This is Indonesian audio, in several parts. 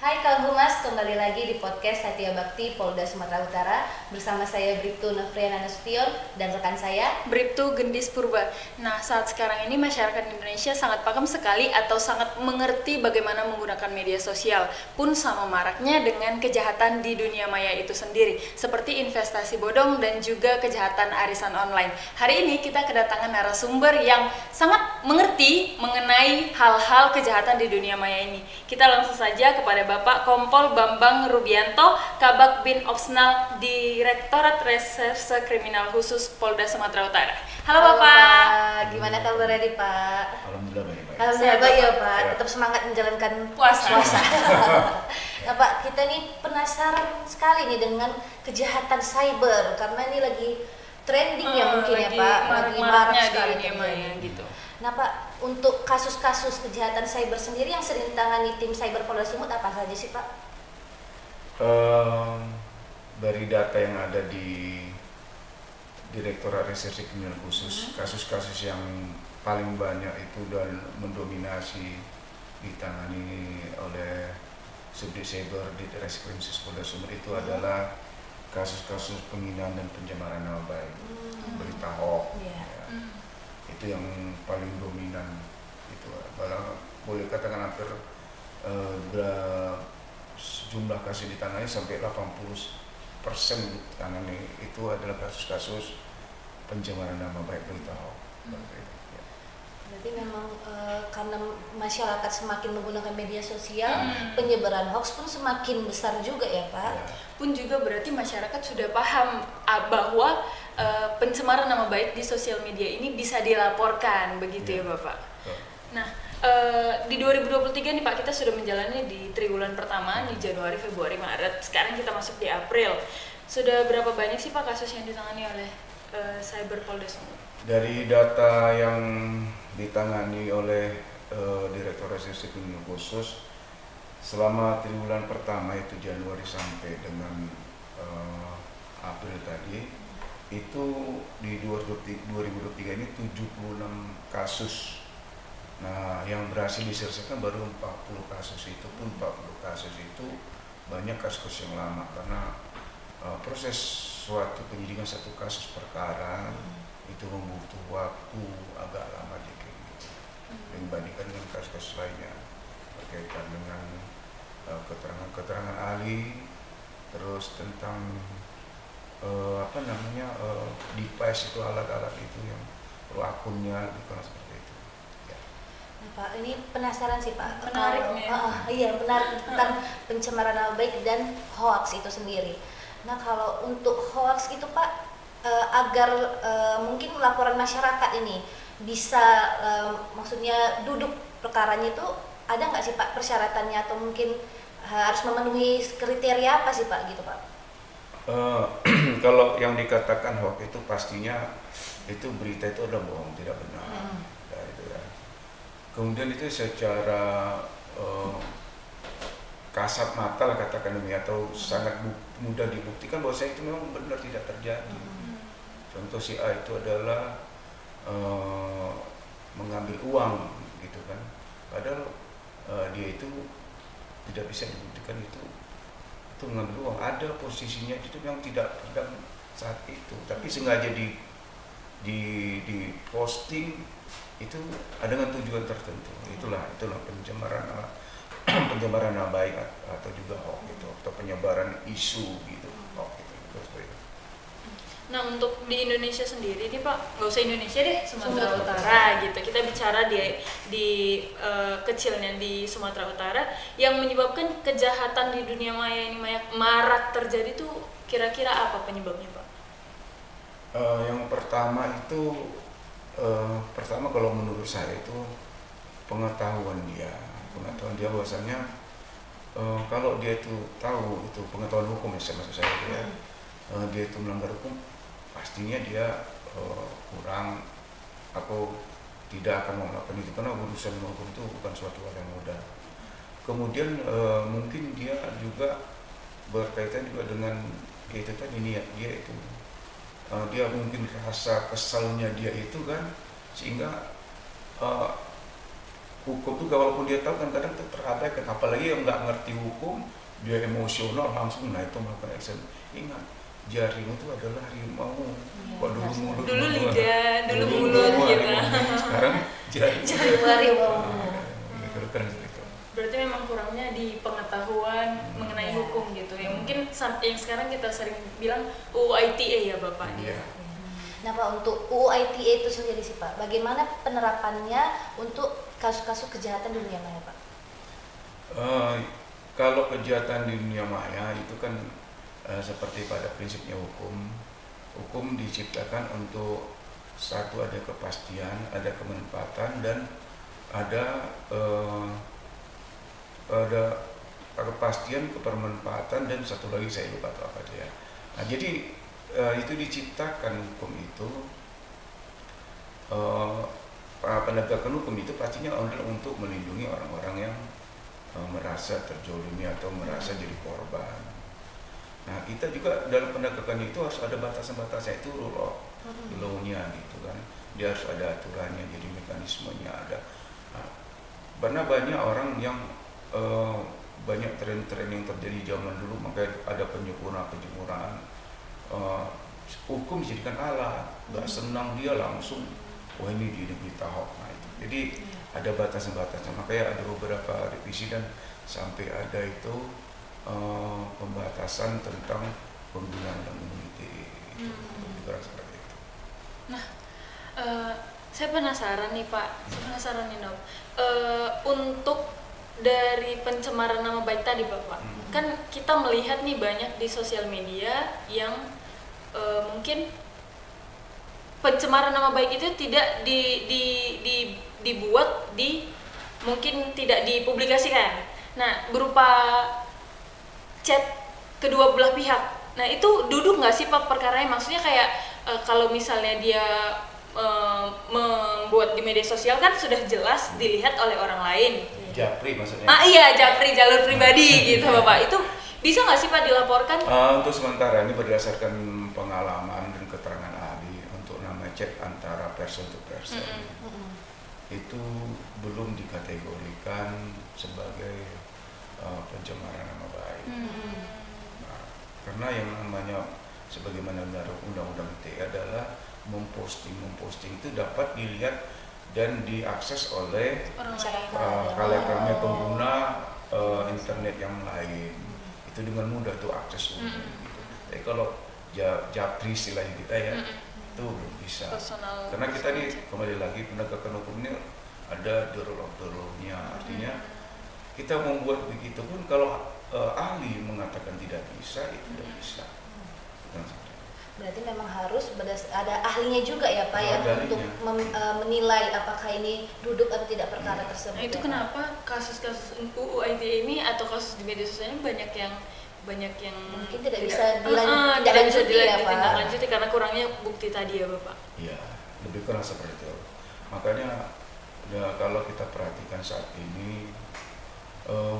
Hai kawan Humas, kembali lagi di podcast Satya Bakti Polda Sumatera Utara bersama saya Bribtu Novriana Nasution dan rekan saya Bribtu Gendis Purba. Nah, saat sekarang ini masyarakat Indonesia sangat paham sekali atau sangat mengerti bagaimana menggunakan media sosial, pun sama maraknya dengan kejahatan di dunia maya itu sendiri, seperti investasi bodong dan juga kejahatan arisan online. Hari ini kita kedatangan narasumber yang sangat mengerti mengenai hal-hal kejahatan di dunia maya ini. Kita langsung saja kepada Bapak Kompol Bambang Rubianto, Kabak Bin Opsnal Direktorat Reserse Kriminal Khusus Polda Sumatera Utara. Halo Bapak. Gimana kabarnya nih Pak? Alhamdulillah baik. Alhamdulillah baik ya Pak, tetap semangat menjalankan Puasa. Nah Pak, kita nih penasaran sekali nih dengan kejahatan cyber karena ini lagi trending ya mungkin ya Pak, lagi marak sekali di dunia maya gitu. Nah Pak, untuk kasus-kasus kejahatan cyber sendiri yang sering ditangani tim cyber Polda Sumut apa saja sih Pak? Dari data yang ada di Direktorat Reserse Kriminal Khusus, kasus-kasus yang paling banyak itu dan mendominasi ditangani oleh Subdit Cyber di Reskrim Polda Sumut itu adalah kasus-kasus penghinaan dan pencemaran nama baik, berita hoax. Yeah. Ya. Itu yang paling dominan itu, boleh katakan hampir jumlah kasus ditangani sampai 80% ditangani itu adalah kasus-kasus pencemaran nama baik berita hoax. Berarti memang karena masyarakat semakin menggunakan media sosial, penyebaran hoax pun semakin besar juga ya Pak. Ya. Pun juga berarti masyarakat sudah paham bahwa pencemaran nama baik di sosial media ini bisa dilaporkan, begitu ya Bapak. Nah, di 2023 nih Pak, kita sudah menjalani di triwulan pertama di Januari, Februari, Maret. Sekarang kita masuk di April. Sudah berapa banyak sih Pak kasus yang ditangani oleh Cyber Polda Sumut? Dari data yang ditangani oleh Direktorat Reserse Kriminal Khusus selama triwulan pertama itu Januari sampai dengan April tadi, itu di 2023 ini 76 kasus. Nah, yang berhasil diselesaikan baru 40 kasus. Itu pun 40 kasus itu banyak kasus yang lama karena proses suatu penyidikan satu kasus perkara itu membutuhkan waktu agak lama dikit gitu. Dibandingkan dengan kasus-kasus lainnya berkaitan dengan keterangan-keterangan ahli, terus tentang device itu, alat-alat itu yang perlu akunnya bukan seperti itu ya. Nah Pak, ini penasaran sih Pak. Menarik nih. Iya, menarik tentang pencemaran nama baik dan hoax itu sendiri. Nah kalau untuk hoax itu Pak, agar mungkin laporan masyarakat ini bisa maksudnya duduk perkaranya itu ada nggak sih Pak persyaratannya atau mungkin harus memenuhi kriteria apa sih Pak gitu Pak? Kalau yang dikatakan hoax itu pastinya itu berita itu adalah bohong, tidak benar. Ya, itu ya. Kemudian itu secara kasat mata lah katakan demi atau sangat mudah dibuktikan bahwa itu memang benar tidak terjadi. Contoh si A itu adalah mengambil uang gitu kan, padahal dia itu tidak bisa dibuktikan itu mengambil uang. Ada posisinya itu yang tidak pedang saat itu, tapi sengaja di posting itu ada dengan tujuan tertentu. Itulah pencemaran nama baik atau juga hoax itu, atau penyebaran isu gitu hoax itu. Nah, untuk di Indonesia sendiri nih Pak, nggak usah Indonesia deh, Sumatera Utara gitu. Kita bicara di kecilnya di Sumatera Utara, yang menyebabkan kejahatan di dunia maya ini marak terjadi tuh kira-kira apa penyebabnya Pak? Yang pertama itu, kalau menurut saya itu pengetahuan dia bahwasanya kalau dia itu tahu itu pengetahuan hukum ya, maksud saya itu ya, dia itu melanggar hukum, pastinya dia kurang atau tidak akan melakukan itu karena urusan hukum itu bukan suatu hal yang mudah. Kemudian mungkin dia juga berkaitan juga dengan itu tadi niat dia itu, dia mungkin rasa kesalnya dia itu kan, sehingga hukum tuh walaupun dia tahu kan kadang tuh terabaikan, apalagi yang nggak ngerti hukum, dia emosional langsung nah itu melakukan action. Ingat, jaring itu adalah harimau. Kok dulu mulut, dulu lidah, dulu mulut gitu. Sekarang jaring. Jaring harimau. Gitu kan gitu. Berarti memang kurangnya di pengetahuan mengenai hukum gitu. Ya mungkin yang sekarang kita sering bilang UU ITE ya Bapak. Iya. Nah Pak, untuk UU ITE itu sendiri sih Pak, bagaimana penerapannya untuk kasus-kasus kejahatan di dunia maya Pak? Kalau kejahatan di dunia maya itu kan seperti pada prinsipnya hukum diciptakan untuk satu ada kepastian, ada kemanfaatan dan ada kepastian, kebermanfaatan dan satu lagi saya lupa apa dia. Nah jadi itu diciptakan hukum itu penegakan hukum itu pastinya adalah untuk melindungi orang-orang yang merasa terzolimi atau merasa jadi korban. Nah kita juga dalam penegakan itu harus ada batasan-batasan, itu rule of law-nya gitu kan. Dia harus ada aturannya, jadi mekanismenya ada. Nah, karena banyak orang yang banyak tren-tren yang terjadi zaman dulu, makanya ada penyempurnaan. Hukum dijadikan alat, nggak senang dia langsung, wah ini di negeri tahok. Nah itu, jadi ada batasan-batasan. Makanya ada beberapa revisi dan sampai ada itu pembatasan tentang penggunaan dan immunity itu, seperti itu. Nah, saya penasaran nih Pak, Nob. Untuk dari pencemaran nama baik tadi Bapak, kan kita melihat nih banyak di sosial media yang mungkin pencemaran nama baik itu tidak dibuat mungkin tidak dipublikasikan. Nah, berupa chat kedua belah pihak. Nah, itu duduk nggak sih Pak perkaranya? Maksudnya kayak kalau misalnya dia membuat di media sosial kan sudah jelas dilihat oleh orang lain. Japri maksudnya? Iya, japri, jalur pribadi gitu Bapak. Itu bisa nggak sih Pak dilaporkan? Untuk sementara ini berdasarkan pengalaman dan keterangan ahli untuk nama chat antara person to person itu belum dikategorikan sebagai pencemaran nama baik. Nah, karena yang namanya sebagaimana undang-undang ITE adalah memposting itu dapat dilihat dan diakses oleh kalangan pengguna internet yang lain. Itu dengan mudah tuh akses umum gitu. Tapi kalau japri istilahnya kita ya itu belum bisa. Personal. Karena kita nih kembali lagi penegakan hukum ini ada the rule of the law-nya. Artinya kita membuat begitu pun kalau ahli mengatakan tidak bisa, itu tidak bisa. Berarti memang harus ada ahlinya juga ya Pak ya untuk menilai apakah ini duduk atau tidak perkara tersebut. Nah, itu kenapa kasus-kasus UU ITE ini atau kasus di media sosialnya banyak yang mungkin tidak bisa dilanjuti karena kurangnya bukti tadi ya Bapak. Iya, lebih kurang seperti itu. Makanya ya, kalau kita perhatikan saat ini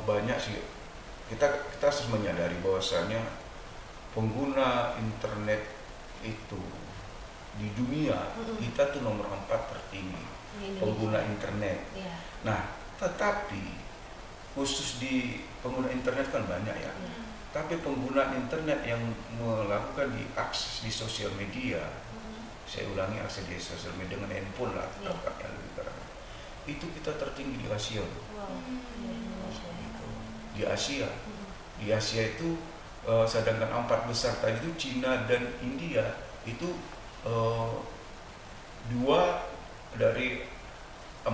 banyak sih kita harus menyadari bahwasanya pengguna internet itu di dunia kita tuh nomor 4 tertinggi pengguna internet. Nah, tetapi khusus di pengguna internet kan banyak ya. Tapi pengguna internet yang melakukan diakses di sosial media, saya ulangi akses di sosial media dengan handphone lah, itu kita tertinggi di Asia. Di Asia itu sedangkan 4 besar tadi itu Cina dan India itu 2 dari 4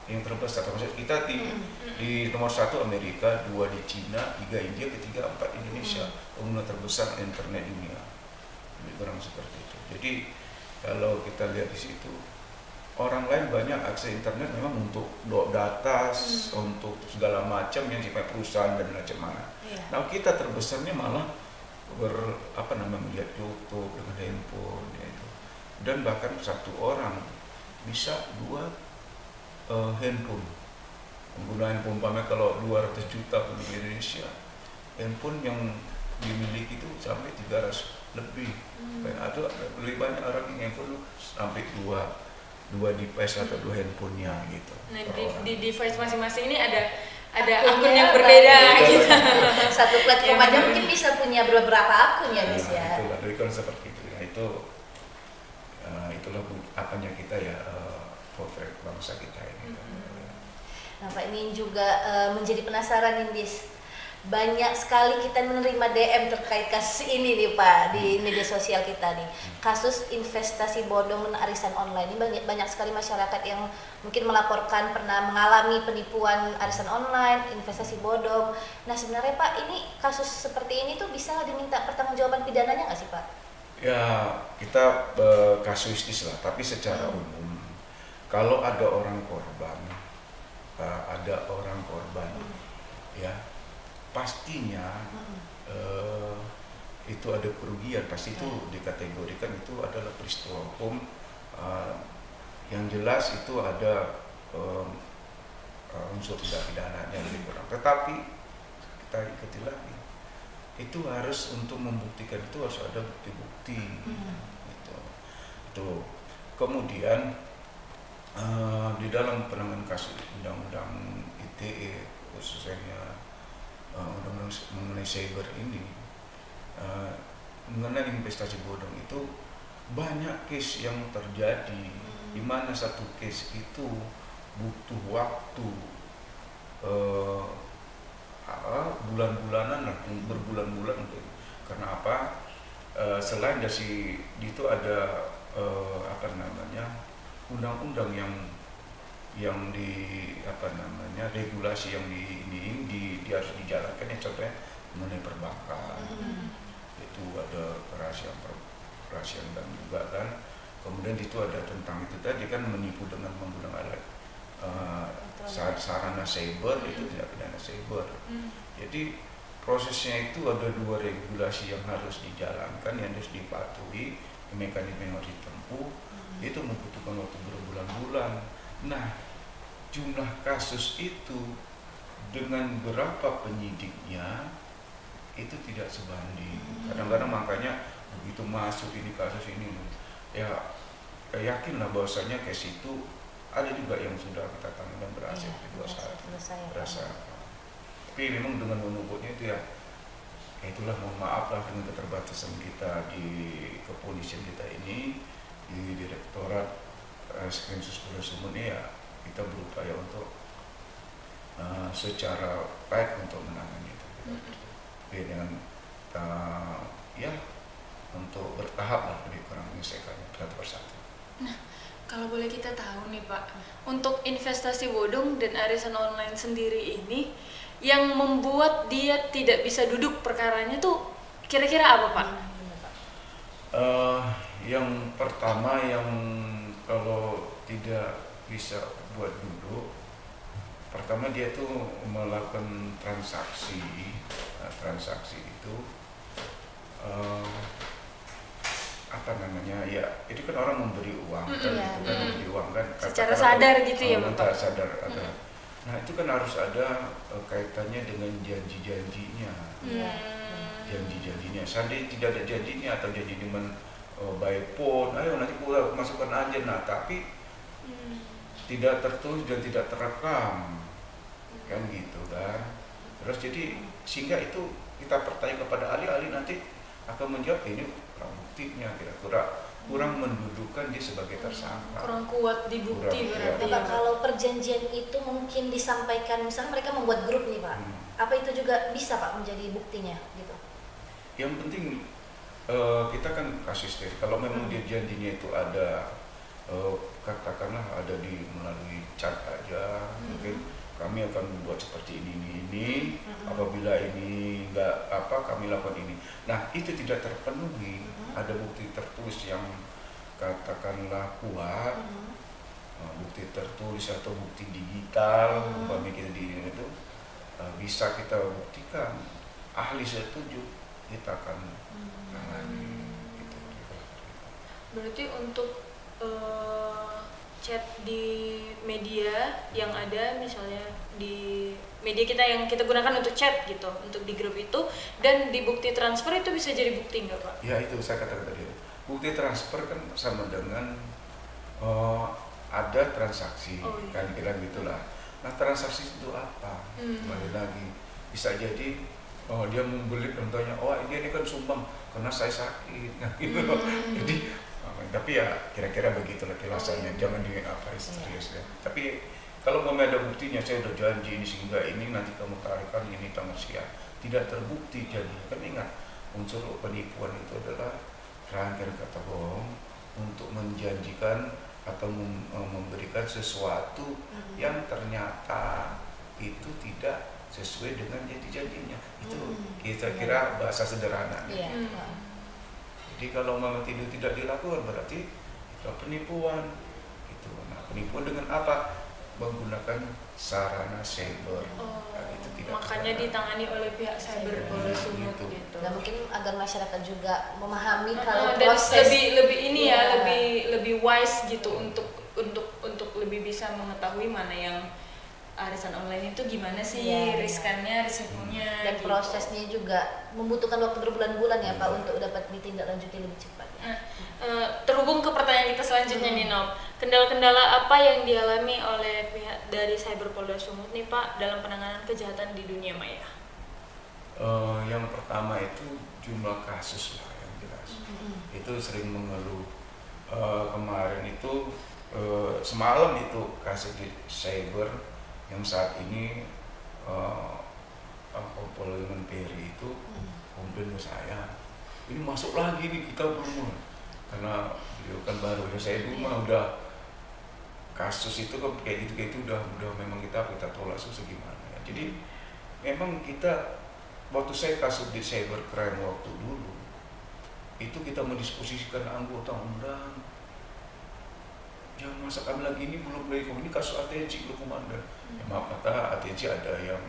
yang terbesar. Maksudnya kita di nomor 1 Amerika, 2 di Cina, 3 India, ketiga 4 Indonesia, pengguna terbesar internet dunia. Lebih kurang seperti itu. Jadi kalau kita lihat di situ, orang lain banyak akses internet memang untuk data, untuk segala macam yang sifatnya perusahaan dan macam mana. Nah kita terbesarnya malah melihat YouTube dengan handphone itu. Dan bahkan satu orang bisa 2 handphone. Penggunaan umpamanya kalau 200 juta penduduk Indonesia, handphone yang dimiliki itu sampai 300 lebih. Ada lebih banyak orang yang handphone sampai 2 dua device atau dua handphonenya gitu. Nah, per orang. di device masing-masing ini ada Akunnya akun yang berbeda banyak. gitu. Satu platform Iya, aja benar. mungkin bisa punya beberapa akun ya, Bis ya. Itulah, jadi kan seperti itu. Nah itu itulah apanya kita ya, potret bangsa kita ini. Nah, Pak, ini juga menjadi penasaran nih, Bis. Banyak sekali kita menerima DM terkait kasus ini nih, Pak, di media sosial kita nih. Kasus investasi bodong dan arisan online. Ini banyak sekali masyarakat yang mungkin melaporkan pernah mengalami penipuan arisan online, investasi bodong. Nah, sebenarnya Pak, ini kasus seperti ini tuh bisa diminta pertanggungjawaban pidananya nggak sih, Pak? Ya kita kasuistis lah, tapi secara umum kalau ada orang korban, ya pastinya itu ada kerugian, pasti itu dikategorikan itu adalah peristiwa hukum. Yang jelas itu ada unsur tindak pidananya lebih kurang. Tetapi kita ikuti lagi, itu harus untuk membuktikan itu harus ada bukti-bukti. Gitu. Itu. Kemudian di dalam penanganan kasus undang-undang ITE khususnya undang-undang mengenai cyber ini, mengenai investasi bodong itu banyak case yang terjadi, di mana satu case itu butuh waktu bulan-bulanan lah, berbulan-bulan. Karena apa? Selain dari itu ada undang-undang yang di regulasi yang harus dijalankan, ya contohnya mengenai perbankan. Itu ada kerahasiaan dan juga kan. Kemudian itu ada tentang itu tadi kan, menipu dengan menggunakan alat sarana cyber, itu tidak pidana cyber. Jadi prosesnya itu ada dua regulasi yang harus dijalankan, yang harus dipatuhi, mekanisme yang harus ditempuh. Itu membutuhkan waktu berbulan-bulan. Nah, jumlah kasus itu dengan berapa penyidiknya itu tidak sebanding. Kadang-kadang makanya begitu masuk ini kasus ini, ya yakinlah bahwasanya case itu ada juga yang sudah kita tangani dan berhasil berhasil. Tapi memang dengan menumpuknya itu ya itulah, mohon maaf lah dengan keterbatasan kita di kepolisian kita ini, di Direktorat Skrimsus Polda Sumut ini, ya kita berupaya untuk secara baik untuk menangani itu. Tapi dengan ya untuk bertahap lah, lebih kurang menyelesaikannya satu persatu. Nah, kalau boleh kita tahu nih Pak, untuk investasi bodong dan arisan online sendiri ini, yang membuat dia tidak bisa duduk perkaranya tuh kira-kira apa Pak? Yang pertama, yang kalau tidak bisa buat duduk, pertama dia tuh melakukan transaksi itu ya itu kan orang memberi uang kan, itu kan memberi uang kan secara sadar gitu ya Bapak? Sadar ada. Nah itu kan harus ada kaitannya dengan janji-janjinya. Janji-janjinya, seandainya tidak ada janjinya atau janji dengan by phone, ayo nanti aku masukkan aja, nah tapi tidak tertulis dan tidak terekam, kan gitu kan. Terus jadi sehingga itu kita bertanya kepada ahli nanti akan menjawab ini kurang buktinya, kira-kira kurang mendudukan dia sebagai tersangka, kurang kuat di bukti berarti ya, Pak. Kalau perjanjian itu mungkin disampaikan, misalnya mereka membuat grup nih Pak, apa itu juga bisa Pak menjadi buktinya gitu? Yang penting kita kan kasus dari kalau memang dia janjinya itu ada katakanlah ada di melalui chat aja, mungkin kami akan membuat seperti ini, apabila ini enggak kami lakukan ini. Nah itu tidak terpenuhi, ada bukti tertulis yang katakanlah kuat, bukti tertulis atau bukti digital, umpamanya kita di itu bisa kita buktikan, ahli setuju, kita akan tangani. Gitu. Berarti untuk chat di media yang ada, misalnya di media kita yang kita gunakan untuk chat gitu, untuk di grup itu, dan di bukti transfer itu bisa jadi bukti nggak Pak? Ya itu saya katakan tadi, bukti transfer kan sama dengan ada transaksi, Oh, iya. kan kira gitulah. Nah transaksi itu apa? Kembali lagi bisa jadi dia membeli contohnya, ini kan sumbang karena saya sakit, nah gitu loh. Jadi tapi ya kira-kira begitulah kilasannya, jangan di apa serius ya. Tapi kalau mau ada buktinya, saya udah janji ini sehingga ini nanti kamu tarikan ini tanggal sekian, tidak terbukti, jadi kan ingat unsur penipuan itu adalah rangkaian kata bohong untuk menjanjikan atau memberikan sesuatu yang ternyata itu tidak sesuai dengan janji-janjinya. Itu kita kira bahasa sederhananya. Jadi kalau memang tidak dilakukan berarti itu penipuan. Itu. Nah, penipuan dengan apa? Menggunakan sarana cyber. Itu tidak makanya ditangani oleh pihak cyber Polres Sumut gitu. Dan mungkin agar masyarakat juga memahami kalau dan proses lebih ini ya, lebih wise gitu untuk lebih bisa mengetahui mana yang arisan online itu gimana sih, riskannya, risikonya, dan gitu. prosesnya juga membutuhkan waktu berbulan-bulan ya Pak untuk dapat ditindaklanjuti lebih cepat. Terhubung ke pertanyaan kita selanjutnya nih Nop, kendala-kendala apa yang dialami oleh pihak dari Cyber Polda Sumut nih Pak dalam penanganan kejahatan di dunia maya? Yang pertama itu jumlah kasus lah yang jelas. Itu sering mengeluh. Kemarin itu semalam itu kasus di cyber yang saat ini Polda Peri itu komplain ke saya, ini masuk lagi nih kita belum, karena beliau kan baru ya, saya dulu mah udah kasus itu kan kayak gitu udah memang kita tolak susah gimana ya. Jadi memang kita waktu saya kasus di cybercrime waktu dulu itu kita mendisposisikan anggota undang. Jangan masa kami lagi ini belum dari ini kasus ATC belum komandan. Ya maaf kata ATC ada yang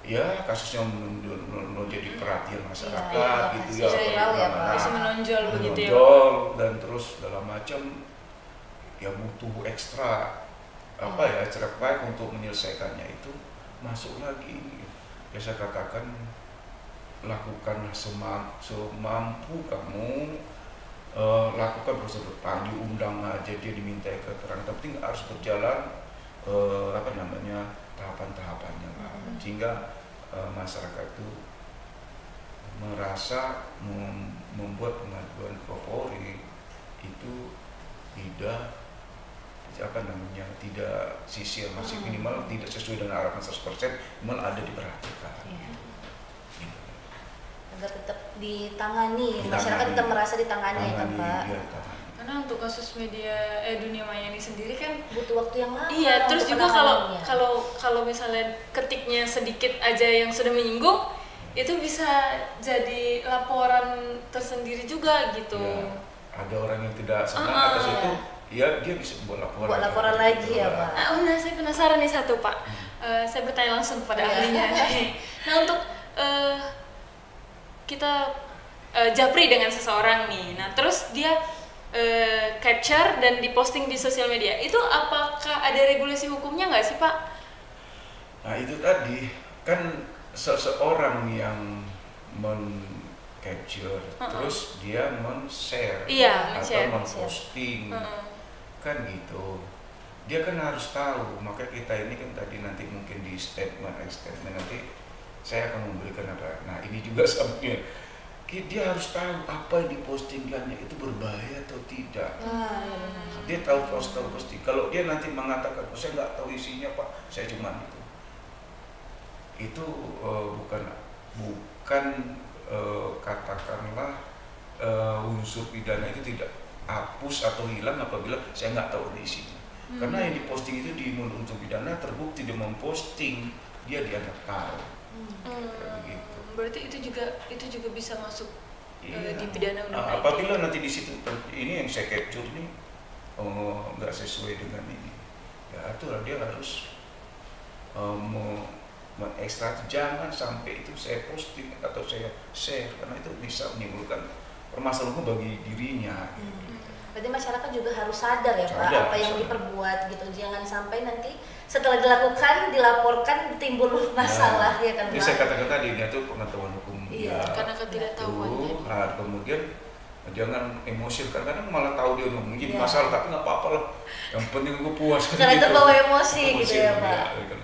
ya kasusnya jadi perhatian masyarakat gitu ya, bisa menonjol begitu ya, dan terus dalam macam ya butuh ekstra ekstra baik untuk menyelesaikannya itu masuk lagi. Ya saya katakan lakukanlah semampu kamu. Lakukan prosedur pagi undang aja dia diminta keterangan, tapi nggak harus berjalan tahapan-tahapannya lah, sehingga masyarakat itu merasa membuat pengaduan ke Polri itu tidak sisi masih minimal tidak sesuai dengan harapan 100%, malah ada diperhatikan. Agar tetap ditangani, masyarakat tetap merasa ditangani ya kan Pak. Karena untuk kasus media dunia maya ini sendiri kan butuh waktu yang lama. Iya, terus juga kalau misalnya ketiknya sedikit aja yang sudah menyinggung, itu bisa jadi laporan tersendiri juga gitu. Ya, ada orang yang tidak senang atas itu, ya dia bisa buat laporan lagi ya Pak. Nah, saya penasaran nih satu Pak. Saya bertanya langsung kepada ahlinya. Nah, untuk kita japri dengan seseorang nih, nah terus dia capture dan diposting di sosial media, itu apakah ada regulasi hukumnya nggak sih Pak? Nah itu tadi kan seseorang yang men-capture terus dia men-share atau men-posting kan gitu, dia kan harus tahu. Maka kita ini kan tadi nanti mungkin di statement nanti saya akan memberikan apa. Nah ini juga sampingnya dia harus tahu apa yang dipostingkannya itu berbahaya atau tidak. Dia tahu posting. Kalau dia nanti mengatakan saya nggak tahu isinya Pak, saya cuma itu bukan katakanlah unsur pidana itu tidak hapus atau hilang apabila saya nggak tahu isinya. Karena yang diposting itu di unsur pidana terbukti dia memposting, dia dianggap tahu. Begitu. Berarti itu juga bisa masuk di pidana undang-undang. Apabila nanti di situ ini yang saya capture ini nggak sesuai dengan ini, ya itulah dia harus mengekstrak. Jangan sampai itu saya posting atau saya share, karena itu bisa menimbulkan permasalahan bagi dirinya. Berarti masyarakat juga harus sadar ya Pak apa yang diperbuat gitu. Jangan sampai nanti setelah dilakukan, dilaporkan timbul masalah ya kan Pak. Ini saya katakan tadi itu pengetahuan hukum. Iya, karena ketidaktahuan. Kemudian jangan emosi, kadang-kadang malah tahu dia menjadi Iya. masalah, tapi nggak apa-apa lah, yang penting gue puas. Karena gitu. terbawa emosi gitu ya, Pak. Iya.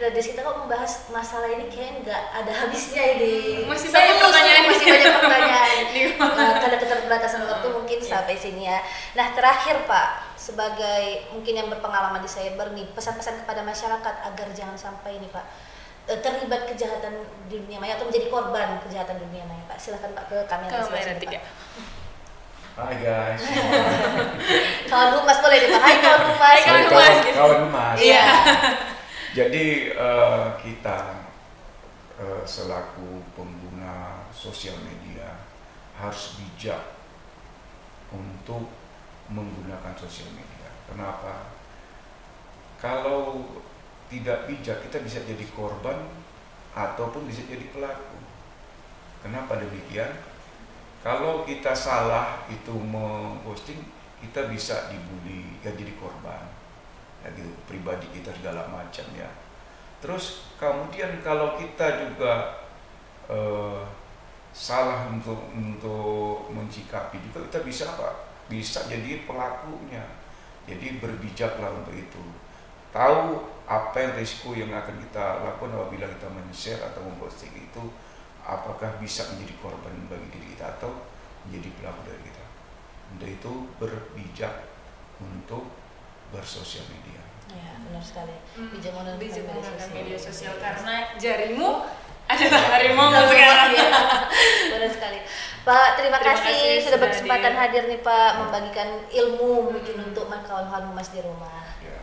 Nah, di kita kok membahas masalah ini kayak nggak ada habisnya ini. Masih banyak pertanyaan. Masih banyak pertanyaan. Di mana? Karena keterbatasan waktu mungkin sampai sini ya. Nah, terakhir Pak, sebagai mungkin yang berpengalaman di cyber nih, pesan-pesan kepada masyarakat agar jangan sampai ini Pak terlibat kejahatan di dunia maya atau menjadi korban kejahatan dunia maya Pak. Silakan Pak ke kamera sebelah Kamera sini, Pak. 3. Hai guys. Kawan Humas boleh nih Pak. Hai kawan Humas. Hai, kawan Humas. Kawan Humas. Iya. Jadi kita selaku pengguna sosial media harus bijak untuk menggunakan sosial media. Kenapa? Kalau tidak bijak kita bisa jadi korban ataupun bisa jadi pelaku. Kenapa demikian? Kalau kita salah itu memposting, kita bisa dibully, ya jadi korban. Ya gitu, pribadi kita segala macam ya. Terus kemudian kalau kita juga salah untuk mencikapi juga, kita bisa apa? Bisa jadi pelakunya. Jadi berbijaklah untuk itu. Tahu apa yang risiko yang akan kita lakukan apabila kita men-share atau memposting itu, apakah bisa menjadi korban bagi diri kita atau menjadi pelaku dari kita. Untuk itu berbijak untuk bersosial media. Ya, benar sekali. Bijak menggunakan media sosial karena jarimu adalah harimau sekarang. Ya. Benar sekali. Pak, terima Terima kasih kasih sudah sudah berkesempatan hadir nih Pak, membagikan ilmu mungkin untuk kawan-kawan Humas di rumah. Ya.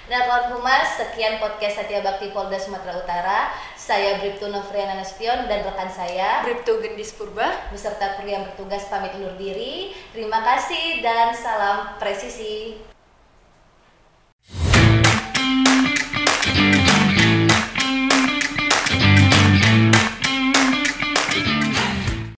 Nah, kawan Humas, sekian podcast Satya Bakti Polda Sumatera Utara. Saya Bribtu Novriana Nasution dan rekan saya Bribtu Gendis Purba beserta kru yang bertugas pamit undur diri. Terima kasih dan salam presisi.